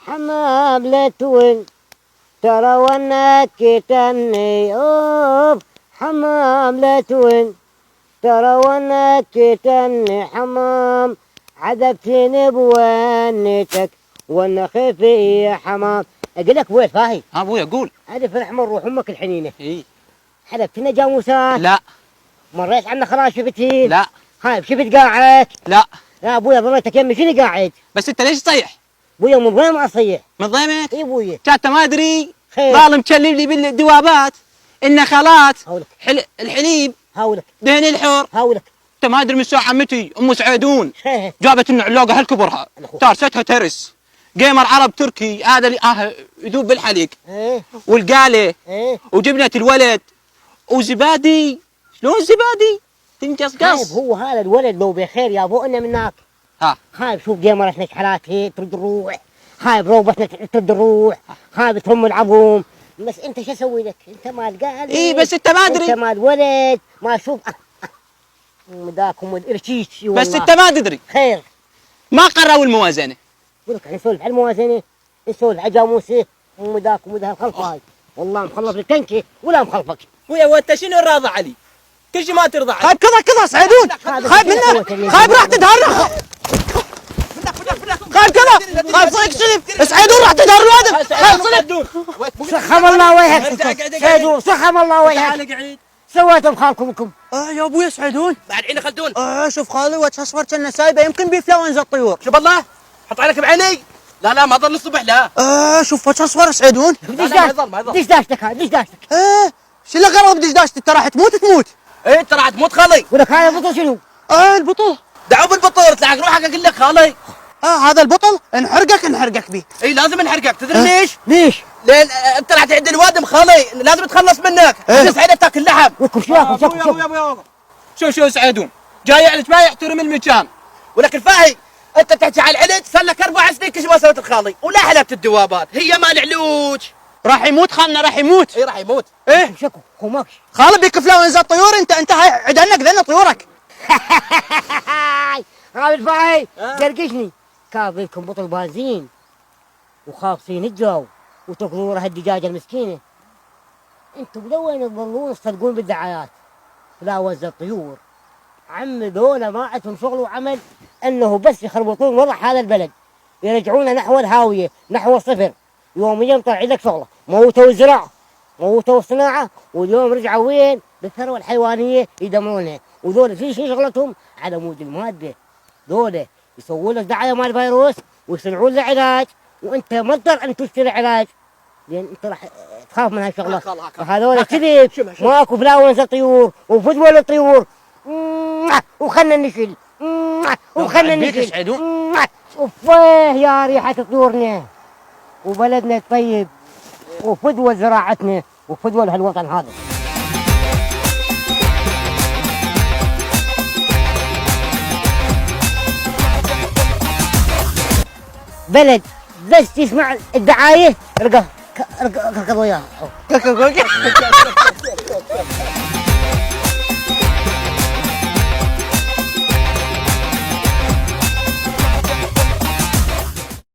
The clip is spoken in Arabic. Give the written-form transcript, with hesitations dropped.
حمام لا تون ترى ونك تني اوف حمام لا تون ترى ونك تني حمام عذبتني بونتك وانا خفي يا حمام. اقول لك ابوي فاهي ابويا قول. هذه فرح من روح امك الحنينه. اي حلفتنا جاموسات. لا. مريت عنا خلاص شفتين. لا. هاي شفت قاعد. لا. يا ابويا ظليتك يمي شنو قاعد؟ بس انت ليش تصيح؟ ابويا من ضيم اصيح. من ضيمك؟ اي ابويا. انت ما ادري خير. ظالم تشلب لي بالدوابات النخلات هولك. الحليب هولك. دهن الحور. هولك. انت ما ادري من ساعه عمتي ام سعيدون جابت النعلاقه هالكبرها تارستها ترس جيمر عرب تركي هذا اللي يذوب بالحليق والقاله وجبنه الولد وزبادي. شلون زبادي؟ تنقص قص. هو هذا الولد لو بخير يا ابو انه منك. هاي شوف جيمرتنا شحالات هي ترد الروح. هاي بروبتنا ترد الروح. هاي بتهم العظوم. بس انت شو اسوي لك؟ انت مال قال. اي بس انت ما ادري. انت مال ولد ما شوف مداكم الارشيش. بس انت ما تدري. خير. ما قرروا الموازنه. يقول لك نسولف على الموازنه نسولف على جاموسه ومداكم وده الخلفه هاي. والله مخلص التنكه ولا مخلفك. ويا وانت شنو راضي علي؟ كل شيء ما ترضى علي. خايب كذا سعيدون. خايب منه. خايب راح تدهر. خايب كذا. خايب صدق شنو؟ سعيدون راح تدهر الوادم. خايب صدق. سخم الله وجهك. سعيدون سخم الله وجهك. سويتوا بخالكم. يا ابويا سعيدون. بعد عيني خلدون. شوف خالي وجه اصفر كأنه سايبه يمكن بيه فلاونزا الطيور. شوف الله حط عليك بعيني. لا ما ظل الصبح لا. شوف وجه اصفر سعيدون. دش داشتك هاي دش داشتك. شو اللي غرض بدش داشتك؟ انت راح تموت. ايه انت راح تموت خالي. ولك هاي البطل شنو؟ البطل. دعوا بالبطل تلعق روحك اقول لك خالي. هذا البطل نحرقك به. اي لازم نحرقك. تدري ليش؟ لين انت راح تعد الوادم خالي لازم تخلص منك. سعيدة تاكل لحم. شو سعيدون جاي عليك ما يحترم المكان. ولك الفاهي انت تحكي على العلج صار لك 4 سنين كل ما سويت الخالي ولا حلبت الدوابات هي مال علوج. راح يموت خالنا راح يموت. اي راح يموت. ايه شكو خوماكش خالي بيك فلاونزا الطيور. انت هاي عدنك ذن طيورك. هاي الفاهي قرقشني كافيكم بطل بازين وخاصين الجو وتقضوا ورا الدجاجه المسكينه. انتم لوين تظلون تصدقون بالدعايات؟ فلاونزا الطيور عم ذولا ما عندهم شغل وعمل انه بس يخربطون وضع هذا البلد يرجعونه نحو الهاويه نحو الصفر. يوميا طلع لك شغله موتوا الزراعه موتوا الصناعه واليوم رجعوا وين؟ بالثروه الحيوانيه يدمرونها. وذولا في شيء شغلتهم على مود الماده. ذولا يسوون لك دعايه مال فيروس ويصنعون له علاج وانت مضطر ان تشتري علاج لان انت راح تخاف من هالشغله. هذول كذب. ماكو فلاونزا طيور وفدول الطيور وخلنا نشيل وخلنا نشيل. وفيه يا ريحه طيورنا وبلدنا الطيب وفدوى زراعتنا وفدوى هالوطن هذا. بلد بس تسمع الدعايه ارقى وياها.